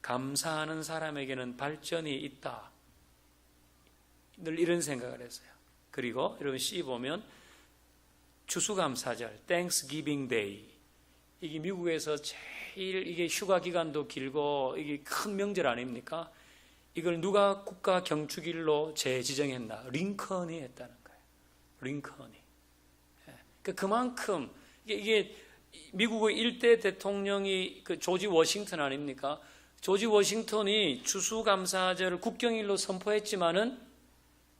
감사하는 사람에게는 발전이 있다. 늘 이런 생각을 했어요. 그리고 여러분 C 보면 추수감사절, Thanksgiving Day. 이게 미국에서 제일 이게 휴가 기간도 길고 이게 큰 명절 아닙니까? 이걸 누가 국가 경축일로 재지정했나? 링컨이 했다는 거예요. 링컨이. 그만큼 이게 미국의 일대 대통령이 그 조지 워싱턴 아닙니까? 조지 워싱턴이 추수감사절을 국경일로 선포했지만은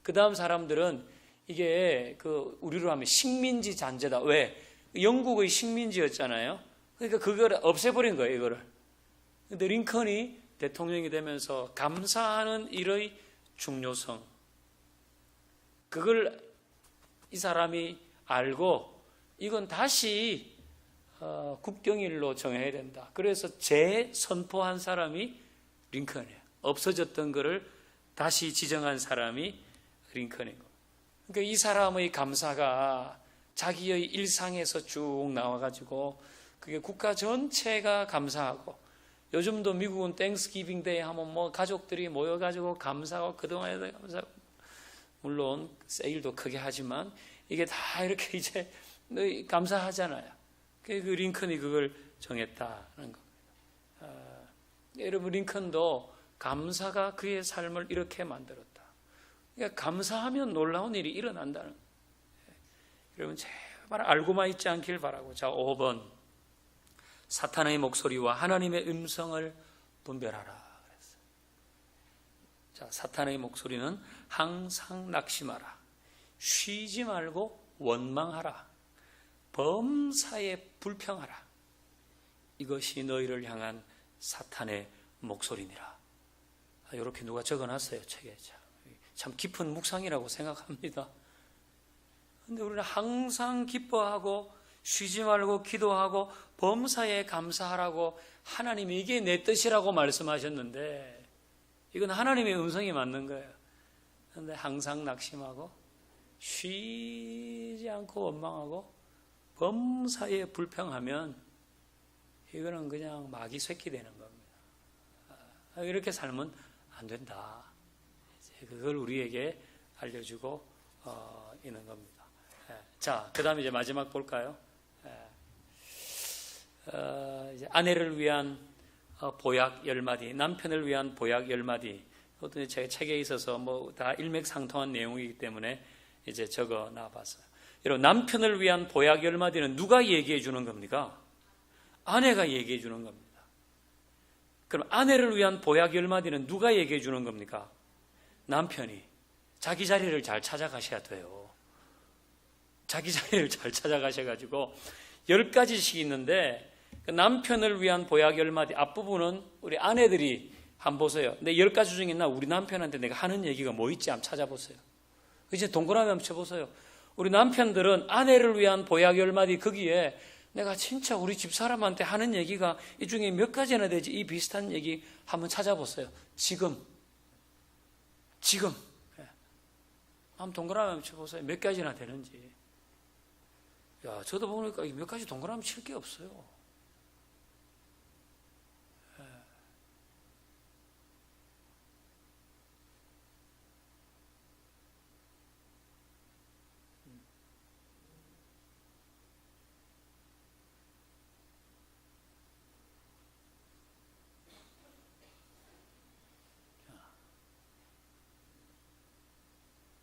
그 다음 사람들은 이게 그 우리로 하면 식민지 잔재다. 왜? 영국의 식민지였잖아요. 그러니까 그걸 없애버린 거예요, 이거를. 근데 링컨이 대통령이 되면서 감사하는 일의 중요성, 그걸 이 사람이 알고 이건 다시 국경일로 정해야 된다. 그래서 재선포한 사람이 링컨이에요. 없어졌던 것을 다시 지정한 사람이 링컨이고. 그러니까 이 사람의 감사가 자기의 일상에서 쭉 나와가지고 그게 국가 전체가 감사하고, 요즘도 미국은 땡스기빙 데이 하면 뭐 가족들이 모여가지고 감사하고 그동안에 감사하고, 물론 세일도 크게 하지만 이게 다 이렇게 이제 감사하잖아요. 그 링컨이 그걸 정했다는 겁니다. 여러분, 링컨도 감사가 그의 삶을 이렇게 만들었다. 그러니까 감사하면 놀라운 일이 일어난다는 거예요. 여러분 제발 알고만 있지 않길 바라고. 자, 5번 사탄의 목소리와 하나님의 음성을 분별하라 그랬어요. 자, 사탄의 목소리는 항상 낙심하라, 쉬지 말고 원망하라, 범사에 불평하라. 이것이 너희를 향한 사탄의 목소리니라. 이렇게 누가 적어놨어요, 책에. 참 깊은 묵상이라고 생각합니다. 근데 우리는 항상 기뻐하고 쉬지 말고 기도하고 범사에 감사하라고 하나님이 이게 내 뜻이라고 말씀하셨는데 이건 하나님의 음성이 맞는 거예요. 그런데 항상 낙심하고 쉬지 않고 원망하고 범사에 불평하면 이거는 그냥 마귀 새끼 되는 겁니다. 이렇게 살면 안 된다. 그걸 우리에게 알려주고 있는 겁니다. 자, 그 다음에 이제 마지막 볼까요? 이제 아내를 위한 보약 10마디, 남편을 위한 보약 10마디. 그것도 제 책에 있어서 뭐 다 일맥상통한 내용이기 때문에 이제 적어 놔봤어요. 여러분, 남편을 위한 보약 10마디는 누가 얘기해 주는 겁니까? 아내가 얘기해 주는 겁니다. 그럼 아내를 위한 보약 10마디는 누가 얘기해 주는 겁니까? 남편이. 자기 자리를 잘 찾아가셔야 돼요. 자기 자리를 잘 찾아가셔가지고 10가지씩 있는데 남편을 위한 보약 10마디 앞부분은 우리 아내들이 한번 보세요. 근데 10가지 중에 있나 우리 남편한테 내가 하는 얘기가 뭐 있지 한번 찾아보세요. 이제 동그라미 한번 쳐보세요. 우리 남편들은 아내를 위한 보약 10마디 거기에 내가 진짜 우리 집사람한테 하는 얘기가 이 중에 몇 가지나 되지, 이 비슷한 얘기 한번 찾아보세요. 지금 지금 한번 동그라미 한번 쳐보세요. 몇 가지나 되는지. 야, 저도 보니까 몇 가지 동그라미 칠 게 없어요.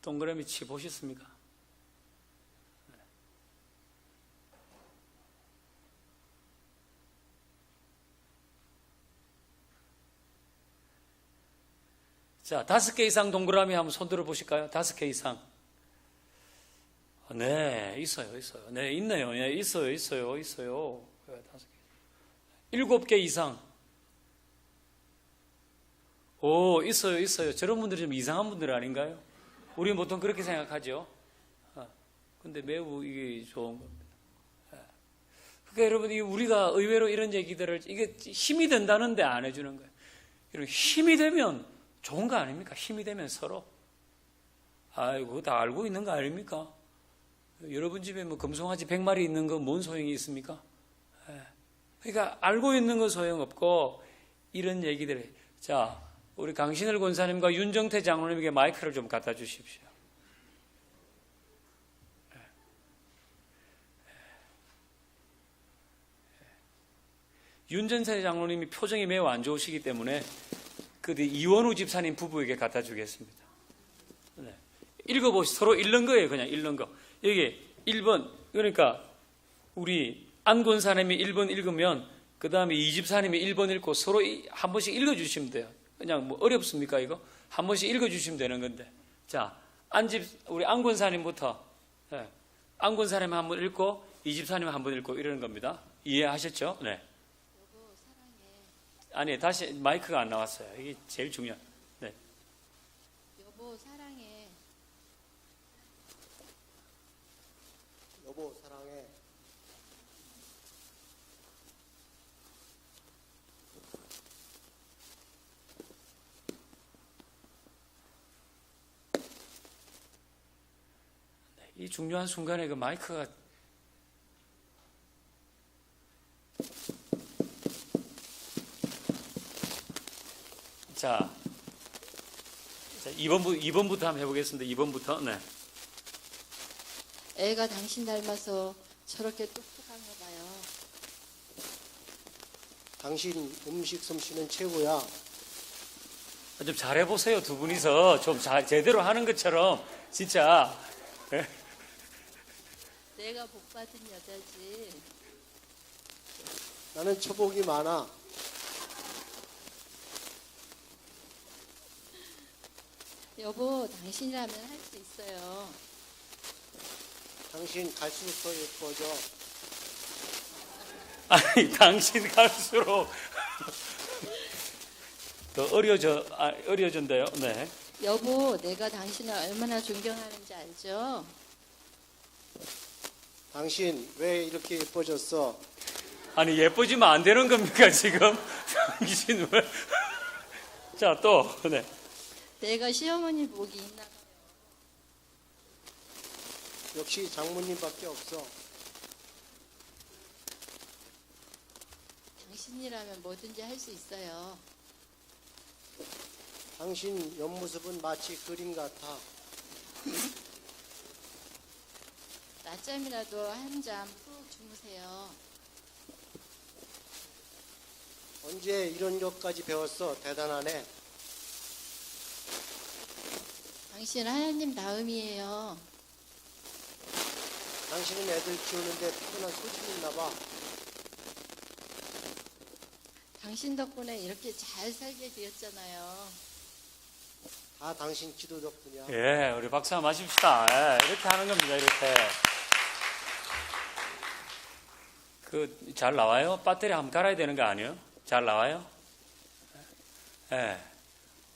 동그라미 치 보셨습니까? 자, 5개 이상 동그라미 한번 손 들어 보실까요? 5개 이상. 네, 있어요. 네, 있네요. 네, 있어요. 네, 5개. 7개 이상. 오, 있어요. 저런 분들이 좀 이상한 분들 아닌가요? 우리는 보통 그렇게 생각하죠. 근데 매우 이게 좋은 겁니다. 그러니까 여러분, 우리가 의외로 이런 얘기들을, 이게 힘이 된다는데 안 해주는 거예요. 이런 힘이 되면 좋은 거 아닙니까? 힘이 되면 서로. 아이고, 그거 다 알고 있는 거 아닙니까? 여러분 집에 뭐 금송아지 100마리 있는 거 뭔 소용이 있습니까? 그러니까 알고 있는 거 소용없고, 이런 얘기들. 자, 우리 강신을 권사님과 윤정태 장로님에게 마이크를 좀 갖다 주십시오. 윤정태 장로님이 표정이 매우 안 좋으시기 때문에 이원우 집사님 부부에게 갖다 주겠습니다. 네. 읽어보시, 서로 읽는 거예요. 그냥 읽는 거. 여기 1번, 그러니까 우리 안 권사님이 1번 읽으면 그 다음에 이 집사님이 1번 읽고 서로 한 번씩 읽어주시면 돼요. 그냥 뭐 어렵습니까, 이거? 한 번씩 읽어주시면 되는 건데. 자, 우리 안 권사님부터, 네. 안 권사님 한 번 읽고, 이 집사님 한 번 읽고 이러는 겁니다. 이해하셨죠? 네. 여보 사랑해. 아니, 다시 마이크가 안 나왔어요. 이게 제일 중요한. 네. 여보 사랑해. 여보 사랑해. 이 중요한 순간에 그 마이크가 자 2번부터 한번 해보겠습니다. 2번부터. 네. 애가 당신 닮아서 저렇게 똑똑한가 봐요. 당신 음식 솜씨는 최고야. 좀 잘해보세요. 두 분이서 좀 제대로 하는 것처럼 진짜. 내가 복 받은 여자지. 나는 처복이 많아. 여보 당신이라면 할 수 있어요. 당신 갈수록 더 예뻐져. 아니, 당신 갈수록 더 어려진대요. 네. 여보 내가 당신을 얼마나 존경하는지 알죠? 당신 왜 이렇게 예뻐졌어? 아니, 예뻐지면 안 되는 겁니까, 지금? 당신 왜? 자, 또, 네. 내가 시어머니 복이 있나 봐요. 역시 장모님밖에 없어. 당신이라면 뭐든지 할 수 있어요. 당신 옆모습은 마치 그림 같아. 낮잠이라도 한 잠 푹 주무세요. 언제 이런 것까지 배웠어? 대단하네. 당신 하나님 다음이에요. 당신은 애들 키우는데 특별한 소질이 있나 봐. 당신 덕분에 이렇게 잘 살게 되었잖아요. 다 당신 기도 덕분이야. 예, 우리 박수 한번 마십시다. 예, 이렇게 하는 겁니다, 이렇게. 잘 나와요? 배터리 한번 갈아야 되는 거 아니에요? 잘 나와요? 예.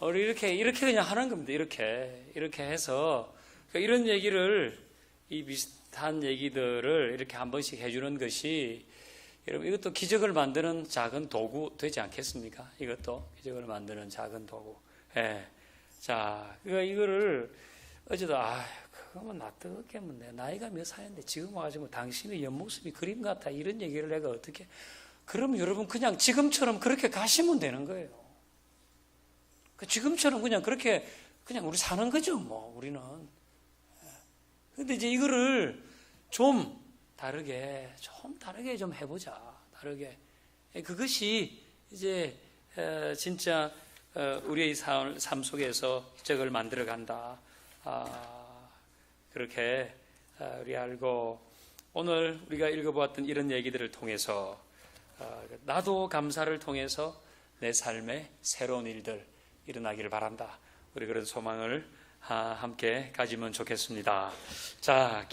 우리 이렇게 그냥 하는 겁니다, 이렇게 해서. 그러니까 이런 얘기를, 이 비슷한 얘기들을 이렇게 한 번씩 해주는 것이, 여러분, 이것도 기적을 만드는 작은 도구 되지 않겠습니까? 이것도 기적을 만드는 작은 도구. 예. 자, 이거를 어제도 그거만 놔두겠면 내 나이가 몇 살인데 지금 와가지고 당신의 옆모습이 그림 같아 이런 얘기를 내가 어떻게? 그럼 여러분 그냥 지금처럼 그렇게 가시면 되는 거예요. 지금처럼 그냥 그렇게 그냥 우리 사는 거죠, 뭐 우리는. 근데 이제 이거를 좀 다르게 좀 해보자. 다르게. 그것이 이제 진짜 우리의 삶 속에서 적을 만들어 간다. 그렇게 우리 알고 오늘 우리가 읽어보았던 이런 얘기들을 통해서 나도 감사를 통해서 내 삶에 새로운 일들 일어나기를 바란다. 우리 그런 소망을 함께 가지면 좋겠습니다. 자,